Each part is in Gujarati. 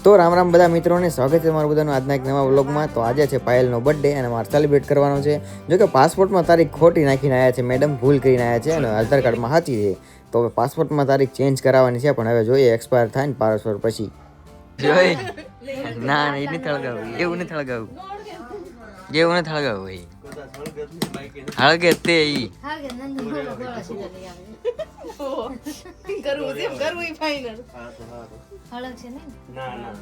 તો રામ રામ બધા મિત્રોને સ્વાગત છે તમારું બધાનું આજના એક નવા વ્લોગમાં. તો આજે છે પાયલનો બર્થડે અને મારે સેલિબ્રેટ કરવાનો છે. જો કે પાસપોર્ટમાં તારીખ ખોટી નાખીને આવ્યા છે મેડમ, ભૂલ કરીને આવ્યા છે અને આધાર કાર્ડમાં સાચી છે. તો હવે પાસપોર્ટમાં તારીખ ચેન્જ કરાવવાની છે, પણ હવે જોઈએ એક્સપાયર થાય ને પાસપોર્ટ પછી. ના એ નથી થળગાવું, એવું નથી થળગાવું, એવું નથી થળગાવું ભાઈ. હળગે તે ઈ કરવું છે કરવું ફાઇનલ હળગ છે ને ના ના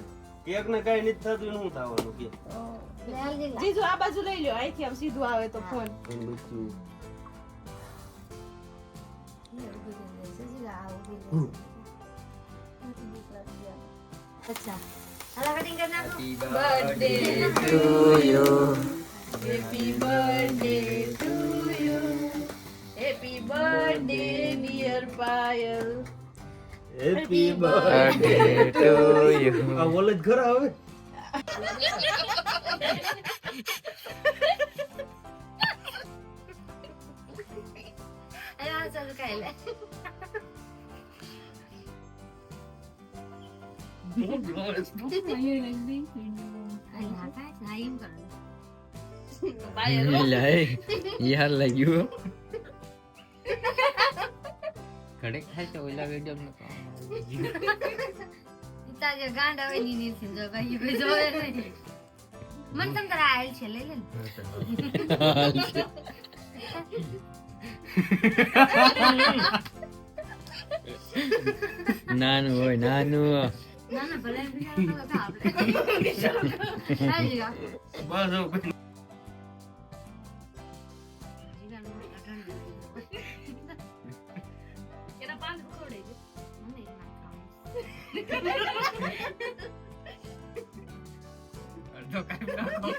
કેક ને કઈ નથી થતું શું થવાનું કે જીજુ આ બાજુ લઈ લ્યો, અહીંથી આમ સીધું આવે તો ફોન અચ્છા હાલા કટિંગ કર નાખો. Birthday to you, happy birthday to you, happy birthday dear Payal, happy birthday to you. આ બોલ જ ખરા હવે આ ચાલ કાઈ લે આયા કાઈ સાઈમ કર યાર લાગ્યું કડક થાય તો ઓલા વિડિયો નો ઈતા જે ગાંડ આવે ની ની જો ભાઈ કોઈ જોવે નહીં. મન તમ તરા આયલ છે લઈ લે નાનું હોય નાનું. ના ના ભલે બીજા તો આપણે આઈ જા બસ એના પાંચ ખોડે છે મને ના ખાવ અડધો કાઈ રાખો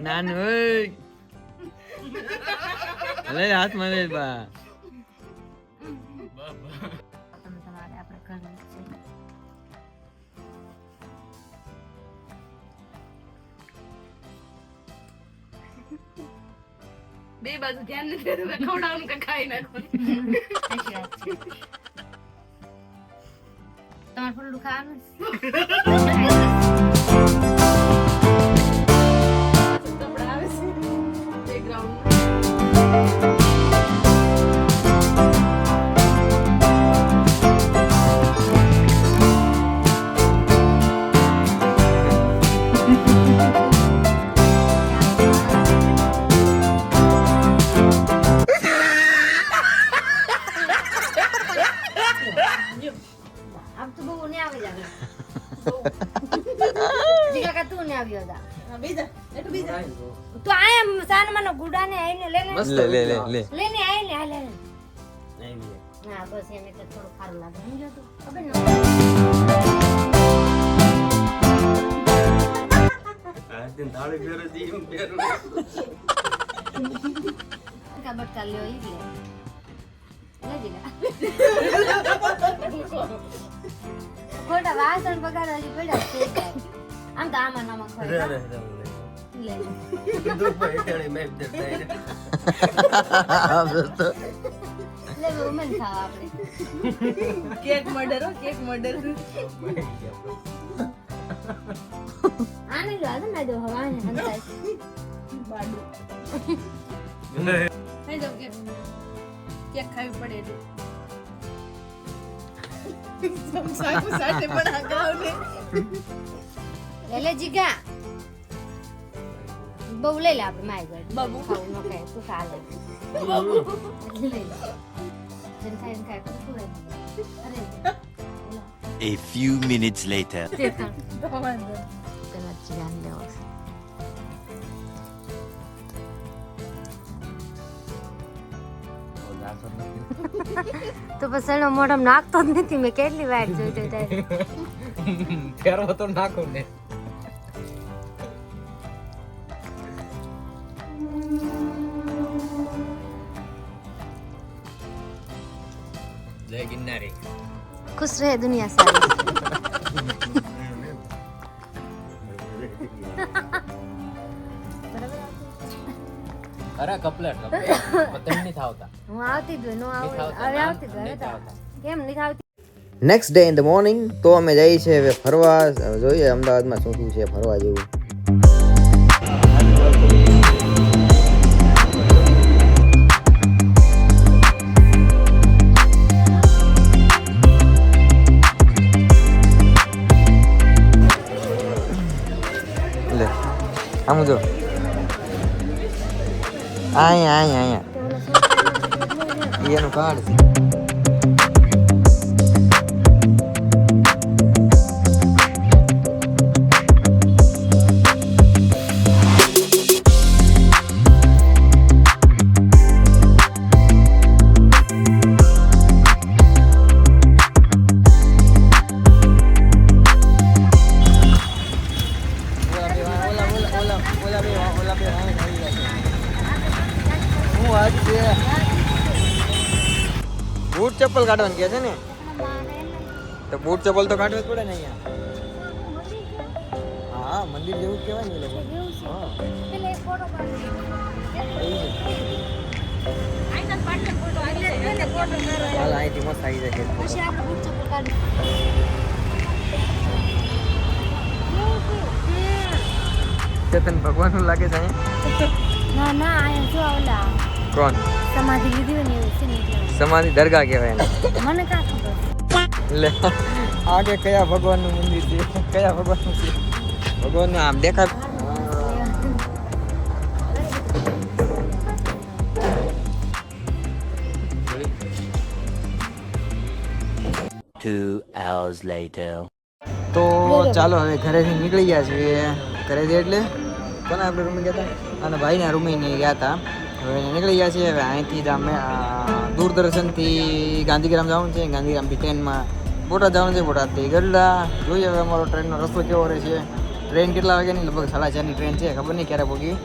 નાનું હોય અલે હાથમાં લે બા. તમે તમારે આપણે કરવું છે. બે બાજુ ધ્યાન નથી દેતું કે ખવડાવવાનું કે ખાઈ નાખો. સાચી વાત છે. તમારે ફૂલ ખાવાનું તબડા આવે છે બેકગ્રાઉન્ડમાં. આમ તો બહુ ને આવી જાવે જીગા કા તું ને આવ્યો દા બીજા એક બીજા તો આયા સાન મનો ગુડા ને આઈને લે લે લે લે લે લે ને આઈને આ લે નહીં ના બસ એમ એટલે થોડું ખારું લાગે હું જો તો ખબર ન આ દિન થાળી ફેરે દી એમ ફેરું કા બટકા લ્યો ઈ લે જીગા ખોટા વાસણ બગાડ હજી પડ્યા છે આમ તો આમાં નામાં રે ખોટા રે લે દો ભાઈ તેડે મેપ દે દે લે વુમન ખાવા આપણે કેક મર્ડર હો કેક મર્ડર આને લો આ ના દો હવા ને હંતાય બાડુ હે જો કેક ખાવી પડે એટલે સાકુ સાટે પણ ગાવ ને લે જીગા બહુ લઈ લે આપણે માય ઘર બાબુ. ખાવું ન ખાય તું ખા લે લઈ લે જન ખાય કુકુ અરે A few minutes later. તેના જીગાન લેવો તો પછી એનો મોઢમ નાખતો જ નથી. મેં કેટલી વાર જોઈ ત્યારે ફેરવો તો નાખો ને. જય ગિરનારી. खुश रहे दुनिया सारी અરે કપલેટ કપલેટ પતંગ નહીં થાવતા. હું આવતી જ હોય નો આવે હવે આવતી જ હોય કેમ નહીં આવતી. Next day in the morning તો અમે જઈએ છીએ હવે ફરવા. જોઈએ અમદાવાદમાં શું શું છે ફરવા જેવું. લે આમ જો અહીંયા એનું કાર્ડ છે. બૂટ ચપ્પલ કાઢવાનું કે છે ને, તો બૂટ ચપ્પલ તો કાઢવા જ પડે ને અહીંયા. હા મંદિર જેવું જ કહેવાય ને એ લોકો. હા હાલ અહીંથી મસ્ત આવી જાય. પછી આપણે બૂટ ચપ્પલ કાઢી. ચેતન ભગવાનનું લાગે છે અહીંયા. ના આયા જો ઓલા કોણ? સમાધિ લીધી હોય ને એવું છે ને એટલે. સમાધિ દરગાહ કહેવાય એને. મને કાં ખબર. લે આગે કયા ભગવાનનું મંદિર છે, કયા ભગવાનનું છે? ભગવાનનું આમ દેખાય. 2 hours later. તો ચાલો હવે ઘરેથી નીકળી ગયા છીએ. ઘરેથી એટલે કોને આપણે રૂમે ગયા હતા? અને ભાઈના રૂમે ગયા હતા. હવે નીકળી ગયા છીએ. હવે અહીંથી જ અમે દૂરદર્શનથી ગાંધીગ્રામ જવાનું છે. ગાંધીગ્રામથી ટ્રેનમાં બોટાદ જવાનું છે. બોટાદથી ગરડા. જોઈએ હવે અમારો ટ્રેનનો રસ્તો કેવો રહે છે. ટ્રેન કેટલા વાગ્યાની? લગભગ 4:30ની ટ્રેન છે. ખબર નહીં ક્યારે પહોંચી.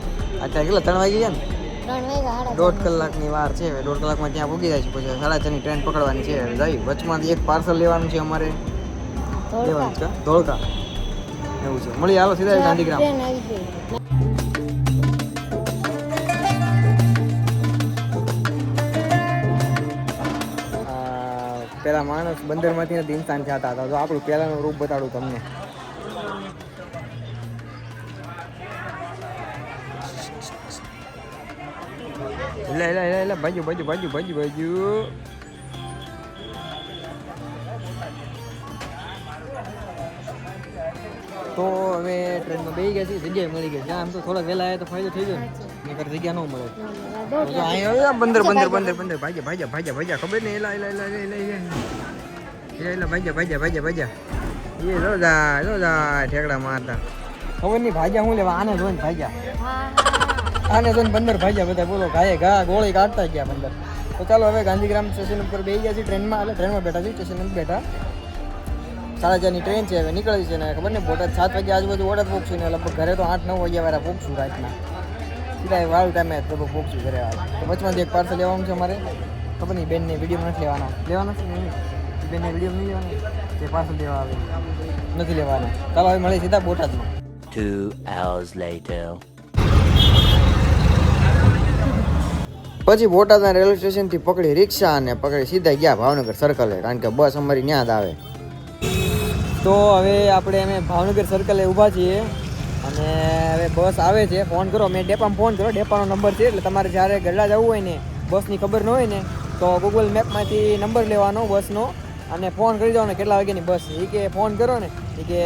અત્યારે કેટલા 3 વાગી ગયા ને? 3 વાગ્યા. 1.5 કલાકની વાર છે. હવે 1.5 કલાકમાં ત્યાં પહોંચી જાય છે. પછી 4:30ની ટ્રેન પકડવાની છે. હવે જઈ વચમાંથી એક પાર્સલ લેવાનું છે અમારે. લેવાનું છે ધોળકા એવું છે. મળી હાલો સીધા ગાંધીગ્રામ. ટ્રેન આવી ગઈ. પેલા માણસ બંદરમાંથી નથી ઇન્સાન જતા હતા. તો આપણું પહેલાનું રૂપ બતાડું તમને. બાજુ બાજુ બાજુ બાજુ બાજુ. તો હવે ટ્રેનમાં બેસી ગયા છીએ. જગ્યાએ મળી ગઈ. આમ તો થોડા વહેલા આવ્યા તો ફાયદો થઈ ગયો ને. નકર જગ્યા ન મળે. તો અહીંયા બંદર બંદર બંદર બંદર ભાગ્યા ભાગ્યા ભાગ્યા ભાગ્યા ખબર નહીં. એલા એલા એલા એલા એલા એલા ભાગ્યા ભાગ્યા ભાગ્યા ભાગ્યા. એ જો જા ઠેકડા મારતા. ખબર નહીં ભાગ્યા હું લેવા. આને જોઈને ભાગ્યા. આને જોઈને બંદર ભાગ્યા બધા. બોલો ગાયે ઘા ગોળી કાઢતા ગયા બંદર. તો ચાલો હવે ગાંધીગ્રામ સ્ટેશન ઉપર બેસી ગયા છીએ ટ્રેનમાં. એટલે ટ્રેનમાં બેઠા છીએ, સ્ટેશન નથી બેઠા. 4:30ની ટ્રેન છે. હવે નીકળી છે ને ખબર ને બોટાદ 7 વાગ્યા આજુબાજુ બોટાદ પહોંચશું ને લગભગ ઘરે તો 8-9 વાગ્યા વાળા પહોંચશું રાતના. સીધા વાળું ટાઈમે તો પહોંચશું ઘરે. તો વચમાંથી એક પાર્સલ લેવાનું છે અમારે. ખબર નહીં બેનને વિડીયો નથી લેવાનો છે ને બેનને વિડીયો નહીં લેવાનો. તે પાર્સલ લેવા આવે નથી લેવાનો. ચાલો હવે મળી સીધા બોટાદમાં. 2 hours later. પછી બોટાદના રેલવે સ્ટેશનથી પકડી રિક્ષા અને પકડી સીધા ગયા ભાવનગર સર્કલે. કારણ કે બસ અમારી ત્યાં જ આવે. તો હવે આપણે અમે ભાવનગર સર્કલે ઊભા છીએ અને હવે બસ આવે છે. ફોન કરો, મેં ડેપામાં ફોન કર્યો. ડેપાનો નંબર છે એટલે તમારે જ્યારે ગરડા જવું હોય ને, બસની ખબર ન હોય ને, તો ગૂગલ મેપમાંથી નંબર લેવાનો બસનો અને ફોન કરી દેવાનો કેટલા વાગ્યાની બસ. એ કે ફોન કરો ને એ કે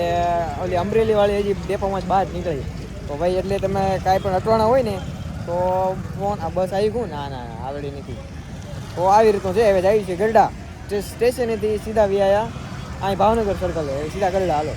ઓલી અમરેલીવાળી હજી ડેપામાં જ બહાર નીકળી. તો ભાઈ એટલે તમે કાંઈ પણ અટવાણા હોય ને તો ફોન આ બસ આવી ગયું ના આવડી નથી. તો આવી રીતનું છે. હવે જાય છે ગરડા સ્ટેશનેથી સીધા વ્યાયા અહીં ભાવનગર સર્કલ સીધા ગરડા હાલો.